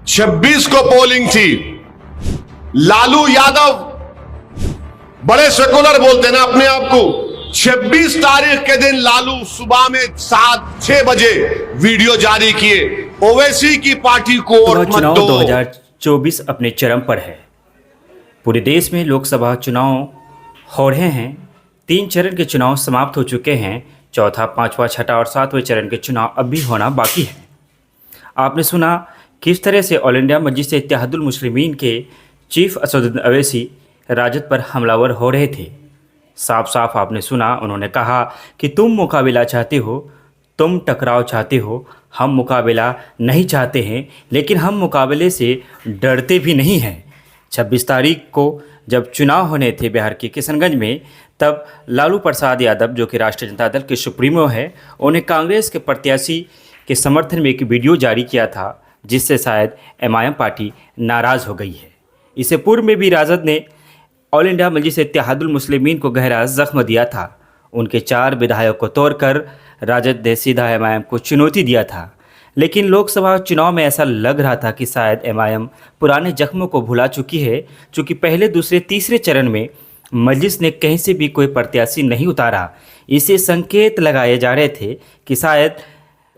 26 को पोलिंग थी। लालू यादव बड़े सेकुलर बोलते हैं ना अपने आप को। 26 तारीख के दिन लालू सुबह में 7-6 बजे वीडियो जारी किए, ओवैसी की पार्टी को वोट मत चुनाव दो। 2024 अपने चरम पर है। पूरे देश में लोकसभा चुनाव हो रहे हैं। 3 चरण के चुनाव समाप्त हो चुके हैं। चौथा, पांचवा, छठा और 7वें चरण के चुनाव अब भी होना बाकी है। आपने सुना किस तरह से ऑल इंडिया मजलिस इत्तेहादुल मुस्लिमीन के चीफ असदुद्दीन अवैसी राजद पर हमलावर हो रहे थे। साफ साफ आपने सुना, उन्होंने कहा कि तुम मुकाबला चाहते हो, तुम टकराव चाहते हो, हम मुकाबला नहीं चाहते हैं, लेकिन हम मुकाबले से डरते भी नहीं हैं। 26 तारीख को जब चुनाव होने थे बिहार के किशनगंज में, तब लालू प्रसाद यादव जो कि राष्ट्रीय जनता दल के सुप्रीमो है, उन्हें कांग्रेस के प्रत्याशी के समर्थन में एक वीडियो जारी किया था, जिससे शायद एमआईएम पार्टी नाराज़ हो गई है। इससे पूर्व में भी राजद ने ऑल इंडिया मजलिस इत्तेहादुल मुस्लिमीन को गहरा जख्म दिया था। उनके 4 विधायक को तोड़कर राजद ने सीधा एमआईएम को चुनौती दिया था। लेकिन लोकसभा चुनाव में ऐसा लग रहा था कि शायद एमआईएम पुराने जख्मों को भुला चुकी है, चूँकि पहले, दूसरे, तीसरे चरण में मजलिस ने कहीं से भी कोई प्रत्याशी नहीं उतारा। इसे संकेत लगाए जा रहे थे कि शायद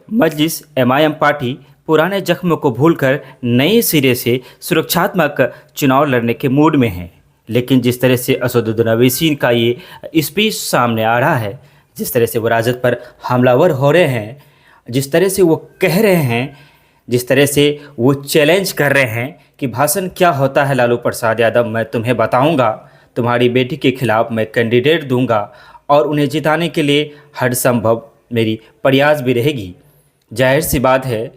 मजलिस एमआईएम पार्टी पुराने जख्मों को भूलकर नए सिरे से सुरक्षात्मक चुनाव लड़ने के मूड में है। लेकिन जिस तरह से असदुद्दीन अवैसी का ये स्पीच सामने आ रहा है, जिस तरह से वो राजद पर हमलावर हो रहे हैं, जिस तरह से वो कह रहे हैं, जिस तरह से वो चैलेंज कर रहे हैं कि भाषण क्या होता है लालू प्रसाद यादव, मैं तुम्हें बताऊंगा, तुम्हारी बेटी के खिलाफ मैं कैंडिडेट दूंगा और उन्हें जिताने के लिए हर संभव मेरी प्रयास भी रहेगी। जाहिर सी बात है,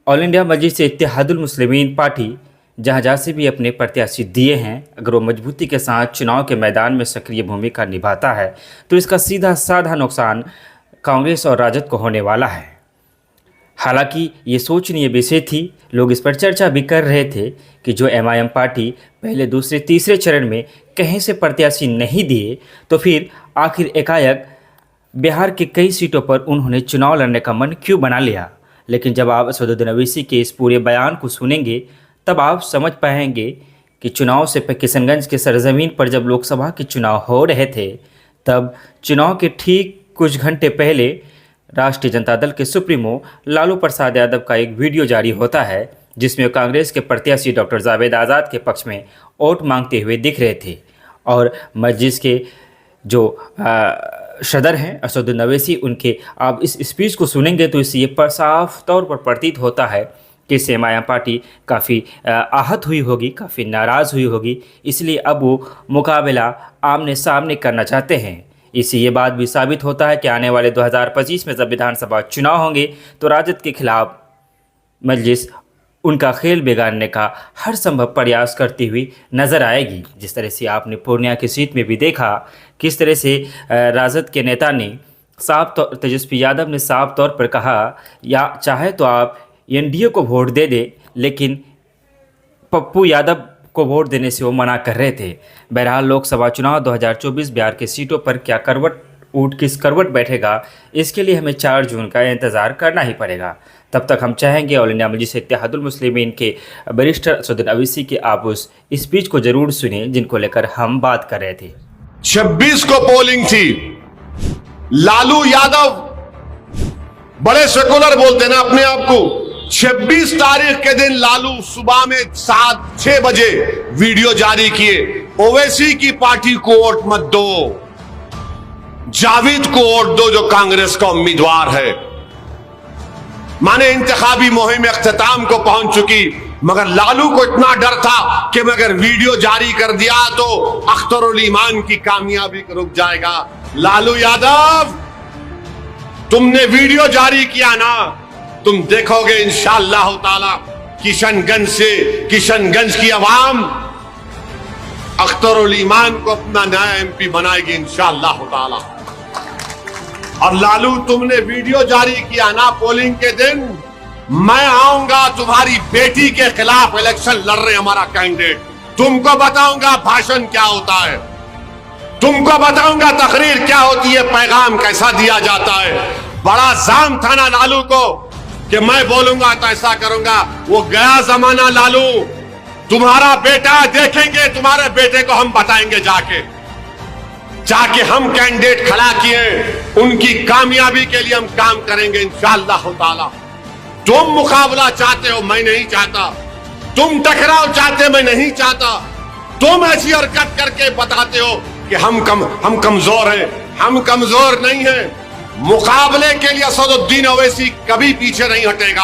ऑल इंडिया मजलिस इत्तेहादुल मुस्लिमीन पार्टी जहाँ से भी अपने प्रत्याशी दिए हैं, अगर वो मजबूती के साथ चुनाव के मैदान में सक्रिय भूमिका निभाता है तो इसका सीधा साधा नुकसान कांग्रेस और राजद को होने वाला है। हालांकि ये सोचनीय विषय थी, लोग इस पर चर्चा भी कर रहे थे कि जो एमआईएम पार्टी पहले, दूसरे, तीसरे चरण में कहीं से प्रत्याशी नहीं दिए, तो फिर आखिर एकाएक बिहार के कई सीटों पर उन्होंने चुनाव लड़ने का मन क्यों बना लिया। लेकिन जब आप असदुद्दीन अवैसी के इस पूरे बयान को सुनेंगे, तब आप समझ पाएंगे कि चुनाव से किशनगंज के सरजमीन पर जब लोकसभा के चुनाव हो रहे थे, तब चुनाव के ठीक कुछ घंटे पहले राष्ट्रीय जनता दल के सुप्रीमो लालू प्रसाद यादव का एक वीडियो जारी होता है, जिसमें कांग्रेस के प्रत्याशी डॉक्टर जावेद आज़ाद के पक्ष में वोट मांगते हुए दिख रहे थे। और मजलिस के जो सदर हैं असदुद्दीन अवैसी, उनके आप इस स्पीच को सुनेंगे तो इससे ये साफ तौर पर प्रतीत होता है कि इससे एमआईएम पार्टी काफ़ी आहत हुई होगी, काफ़ी नाराज़ हुई होगी। इसलिए अब वो मुकाबला आमने सामने करना चाहते हैं। इससे ये बात भी साबित होता है कि आने वाले 2025 में जब विधानसभा चुनाव होंगे तो राजद के खिलाफ मजलिस उनका खेल बिगाड़ने का हर संभव प्रयास करती हुई नज़र आएगी। जिस तरह से आपने पूर्णिया की सीट में भी देखा, किस तरह से राजद के नेता ने तेजस्वी यादव ने साफ तौर पर कहा, या चाहे तो आप एनडीए को वोट दे दे, लेकिन पप्पू यादव को वोट देने से वो मना कर रहे थे। बहरहाल लोकसभा चुनाव 2024 बिहार के सीटों पर क्या किस करवट बैठेगा, इसके लिए हमें 4 जून का इंतज़ार करना ही पड़ेगा। तब तक हम चाहेंगे ऑल इंडिया मजलिस इत्तेहादुल मुस्लिमीन के बैरिस्टर असदुद्दीन अवैसी के आप उस स्पीच को जरूर सुने, जिनको लेकर हम बात कर रहे थे। 26 को पोलिंग थी। लालू यादव बड़े सेकुलर बोलते हैं ना अपने आप को। 26 तारीख के दिन लालू सुबह में 7-6 बजे वीडियो जारी किए, ओवैसी की पार्टी को वोट मत दो, जावेद को वोट दो जो कांग्रेस का उम्मीदवार है। माने इंतखाबी मुहिम इख्तिताम को पहुंच चुकी, मगर लालू को इतना डर था कि अगर वीडियो जारी कर दिया तो अख्तरुल ईमान की कामयाबी रुक जाएगा। लालू यादव, तुमने वीडियो जारी किया ना, तुम देखोगे इंशाअल्लाह ताला किशनगंज की आवाम अख्तरुल ईमान को अपना नया एमपी बनाएगी इंशाअल्लाह ताला। और लालू, तुमने वीडियो जारी किया ना पोलिंग के दिन, मैं आऊंगा तुम्हारी बेटी के खिलाफ इलेक्शन लड़ रहे हमारा कैंडिडेट, तुमको बताऊंगा भाषण क्या होता है, तुमको बताऊंगा तकरीर क्या होती है, पैगाम कैसा दिया जाता है। बड़ा जाम था ना लालू को कि मैं बोलूंगा तो ऐसा करूंगा। वो गया जमाना लालू। तुम्हारा बेटा देखेंगे, तुम्हारे बेटे को हम बताएंगे जाके हम कैंडिडेट खड़ा किए, उनकी कामयाबी के लिए हम काम करेंगे इंशाअल्लाह ताला। तुम मुकाबला चाहते हो, मैं नहीं चाहता। तुम टकराव चाहते, मैं नहीं चाहता। तुम ऐसी हरकत करके बताते हो कि हम कमजोर हैं। हम कमजोर नहीं हैं। मुकाबले के लिए असदुद्दीन ओवैसी कभी पीछे नहीं हटेगा।